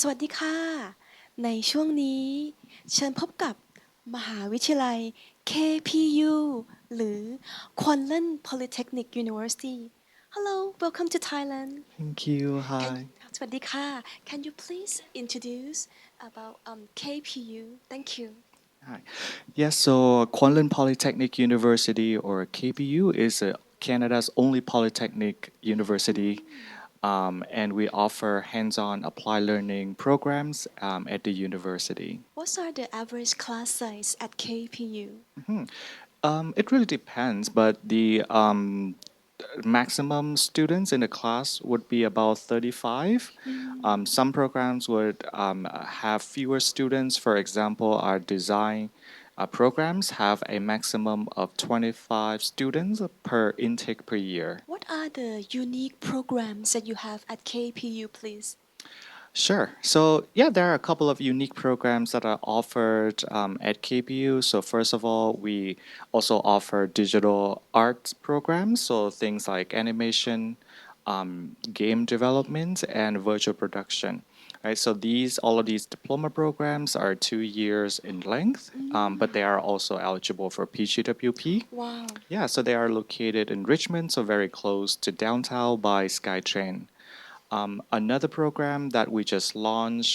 สวัสดีค่ะในช่วงนี้เชิญพบกับมหาวิทยาลัย KPU หรือ Kwantlen Polytechnic University Hello welcome to Thailand Thank you. Can Hi. สวัสดีค่ะ Can you please introduce about KPU Thank you Hi. Yes, so Kwantlen Polytechnic University or KPU is Canada's only polytechnic university, and we offer hands-on applied learning programs at the university. What are the average class size at KPU It really depends, but the maximum students in the class would be about 35. Some programs would have fewer students. For example, our design programs have a maximum of 25 students per intake per year. What are the unique programs that you have at KPU please Sure. So, yeah, there are a couple of unique programs that are offered at KPU. So, first of all, we also offer digital art programs. So, things like animation, game development, and virtual production. Right. So, all of these diploma programs are 2 years in length, but they are also eligible for PGWP. Wow Yeah. So, they are located in Richmond, so very close to downtown by SkyTrain. Another program that we just launched,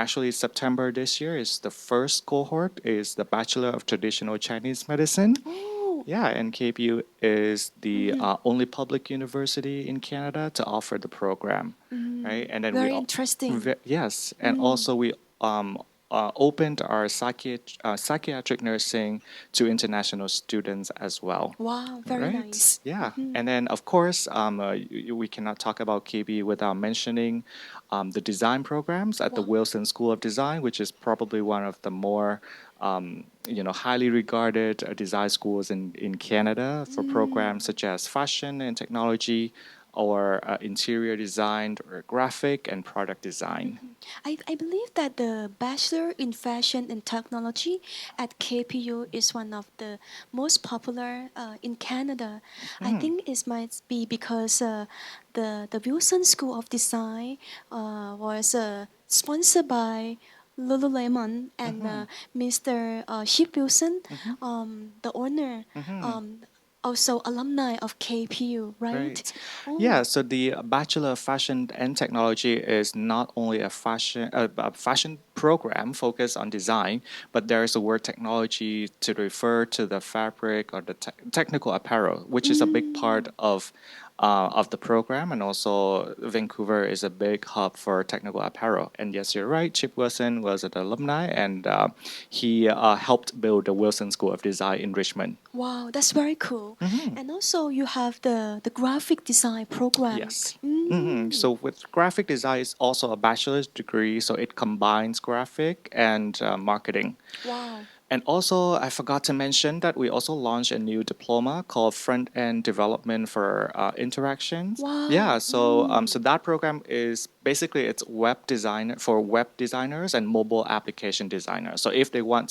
actually September this year, is the first cohort is the Bachelor of Traditional Chinese Medicine. Oh Yeah, and KPU is the only public university in Canada to offer the program, right? And then very interesting yes, and also we opened our psychiatric nursing to international students as well. Wow, very Right. nice. Yeah. And then, of course, we cannot talk about KB without mentioning the design programs at the Wow. Wilson School of Design, which is probably one of the more, highly regarded design schools in Canada for programs such as fashion and technology or interior design or graphic and product design. I believe that the Bachelor in Fashion and Technology at KPU is one of the most popular in Canada. I think it might be because the Wilson School of Design was sponsored by Lululemon and Mr. Chip Wilson, the owner, um, also alumni of KPU, right? Right. Oh, Yeah, so the Bachelor of Fashion and Technology is not only a fashion program focused on design, but there is a word technology to refer to the fabric or the technical apparel, which is a big part of the program. And also, Vancouver is a big hub for technical apparel. And yes, you're right. Chip Wilson was an alumni, and he helped build the Wilson School of Design in Richmond. wow, that's very cool. And also you have the graphic design program. Yes. So with graphic design, it's also a bachelor's degree, so it combines graphic and marketing. Wow. And also, I forgot to mention that we also launched a new diploma called Front End Development for Interactions. Yeah, Wow. so that program is basically it's web design for web designers and mobile application designers. So if they want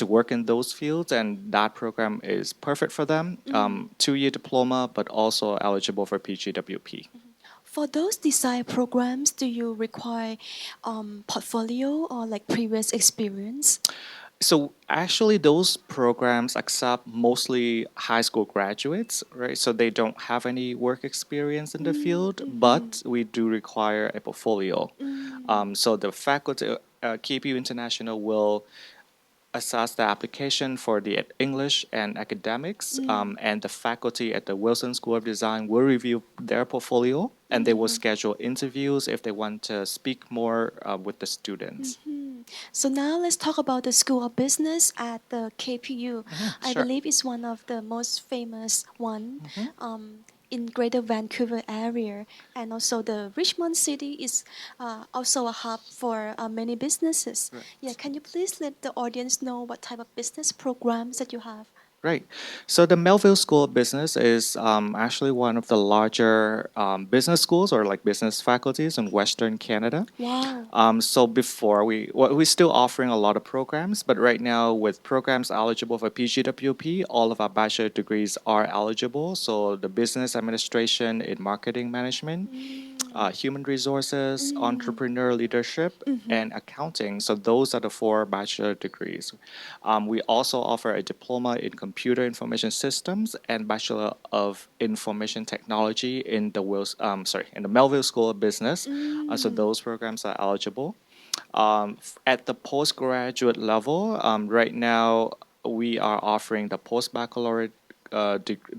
to work in those fields, and that program is perfect for them. 2 year diploma, but also eligible for PGWP. For those design programs, do you require portfolio or like previous experience? So actually, those programs accept mostly high school graduates, right? So they don't have any work experience in the field, but we do require a portfolio. So the faculty, KPU International will assess the application for the English and academics, and the faculty at the Wilson School of Design will review their portfolio and they will schedule interviews if they want to speak more with the students. So now let's talk about the School of Business at the KPU. I Sure. believe it's one of the most famous one in Greater Vancouver area, and also the Richmond city is also a hub for many businesses. Right. Yeah, can you please let the audience know what type of business programs that you have? Right. So the Melville School of Business is actually one of the larger business schools or like business faculties in Western Canada. Wow. So before we're still offering a lot of programs, but right now with programs eligible for PGWP, all of our bachelor degrees are eligible. So the business administration in marketing management, human resources, entrepreneur leadership, and accounting. So those are the four bachelor degrees. We also offer a diploma in computer information systems and bachelor of information technology in the in the Melville School of Business. So those programs are eligible. At the postgraduate level, right now we are offering the post baccalaureate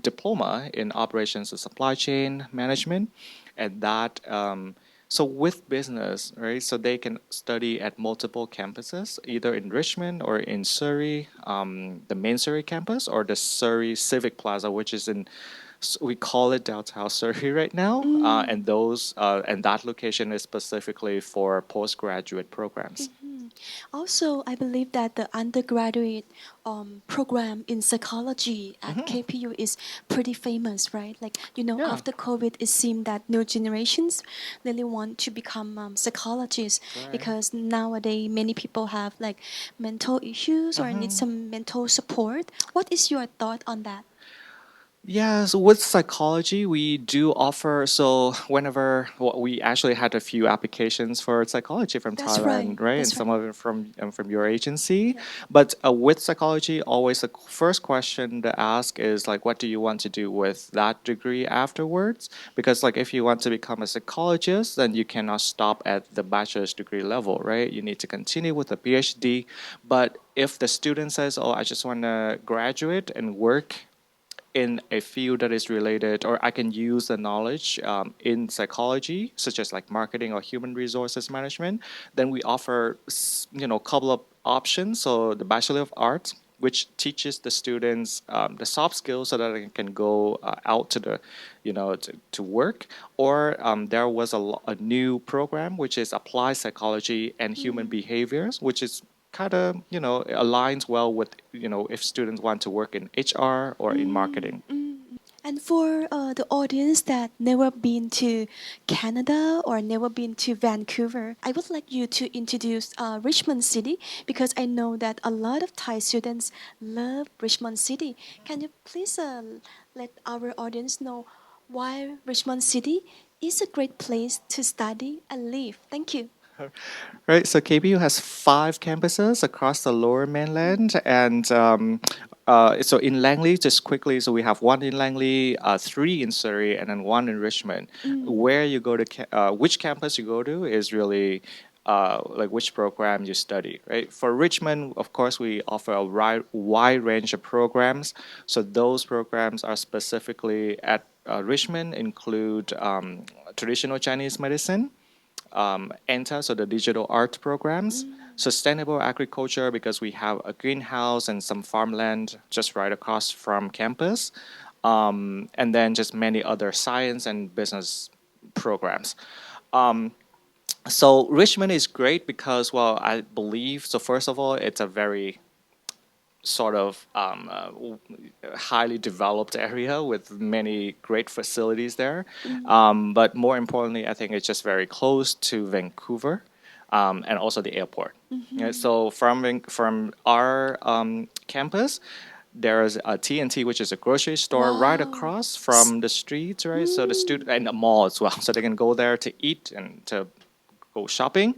diploma in operations and supply chain management, and that. So with business, right? So they can study at multiple campuses, either in Richmond or in Surrey, the main Surrey campus, or the Surrey Civic Plaza, which is in we call it downtown Surrey right now, and that location is specifically for postgraduate programs. Also, I believe that the undergraduate program in psychology at Hmm. KPU is pretty famous, right? Like, Yeah, after COVID, it seemed that new generations really want to become psychologists right. because nowadays many people have like mental issues or need Hmm. some mental support. What is your thought on that? Yeah, so with psychology, we do offer. So whenever we actually had a few applications for psychology from That's right. Thailand, right, and That's some right. of it from your agency. Yeah. But with psychology, always the first question to ask is like, what do you want to do with that degree afterwards? Because like, if you want to become a psychologist, then you cannot stop at the bachelor's degree level, right? You need to continue with a PhD. But if the student says, "Oh, I just want to graduate and work in a field that is related, or I can use the knowledge in psychology, such as like marketing or human resources management," then we offer a couple of options. So the Bachelor of Arts, which teaches the students the soft skills so that they can go out to the to work, or there was a new program which is applied psychology and human behaviors, which is kind of aligns well with if students want to work in HR or in marketing. And for the audience that never been to Canada or never been to Vancouver, I would like you to introduce Richmond City because I know that a lot of Thai students love Richmond City. Can you please let our audience know why Richmond City is a great place to study and live? Thank you. Right, so KPU has five campuses across the lower mainland, and so in Langley, just quickly, so we have one in Langley, three in Surrey, and then one in Richmond. Where you go to, which campus you go to is really like which program you study, right? For Richmond, of course, we offer a wide range of programs. So those programs are specifically at Richmond include traditional Chinese medicine, ENTA, so the digital art programs, sustainable agriculture because we have a greenhouse and some farmland just right across from campus, and then just many other science and business programs. So Richmond is great because, well, I believe so. First of all, it's a very sort of highly developed area with many great facilities there. But more importantly, I think it's just very close to Vancouver, and also the airport. Yeah, so from our campus, there's a T&T, which is a grocery store right Wow. across from the streets, right? So the student and a mall as well, so they can go there to eat and to go shopping.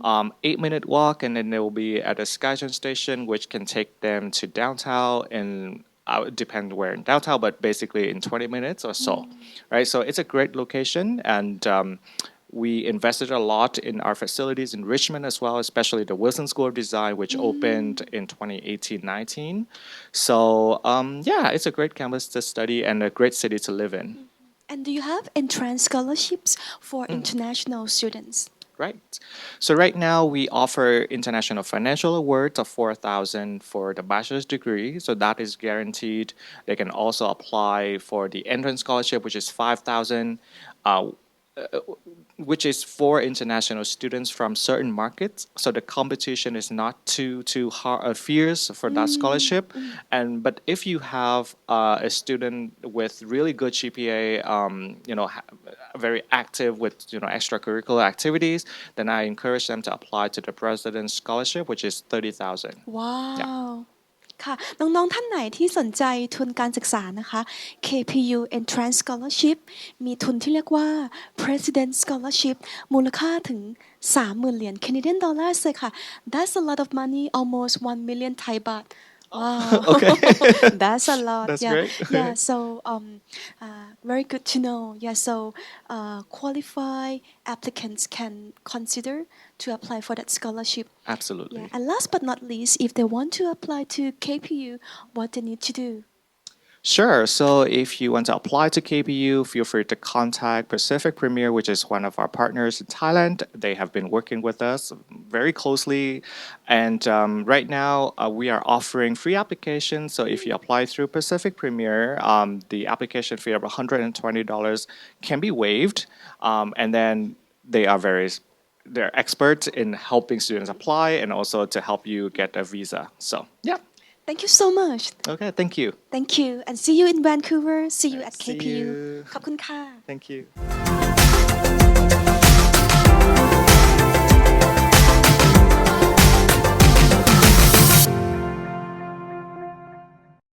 8-minute walk, and then they will be at a SkyTrain station, which can take them to downtown. And it depends where in downtown, but basically in 20 minutes or so, right? So it's a great location, and we invested a lot in our facilities in Richmond as well, especially the Wilson School of Design, which opened in 2018-19. So yeah, it's a great campus to study and a great city to live in. And do you have entrance scholarships for international students? Right. So right now we offer International Financial Awards of 4,000 for the bachelor's degree. So that is guaranteed. They can also apply for the entrance scholarship, which is 5,000. Which is for international students from certain markets. So the competition is not too hard, fierce for that scholarship. And but if you have a student with really good GPA, very active with extracurricular activities, then I encourage them to apply to the President's Scholarship, which is 30,000. Yeah. Wow. ค่ะน้องๆท่านไหนที่สนใจทุนการศึกษานะคะ KPU Entrance Scholarship มีทุนที่เรียกว่า President Scholarship มูลค่าถึง 30,000 เหรียญ Canadian dollars เลยค่ะ That's a lot of money almost 1 million Thai baht Wow Okay. that's a lot That's yeah great. yeah so very good to know yeah so qualified applicants can consider to apply for that scholarship yeah, Absolutely. and last but not least, if they want to apply to KPU, what they need to do. Sure. So if you want to apply to KPU, feel free to contact Pacific Premier, which is one of our partners in Thailand. They have been working with us very closely. And right now, we are offering free applications. So if you apply through Pacific Premier, the application fee of $120 can be waived. And then they are they're experts in helping students apply and also to help you get a visa. So, yeah. Thank you so much. Okay. Thank you. Thank you. And see you in Vancouver. See you at See KPU. you. ขอบคุณค่ะ Thank you.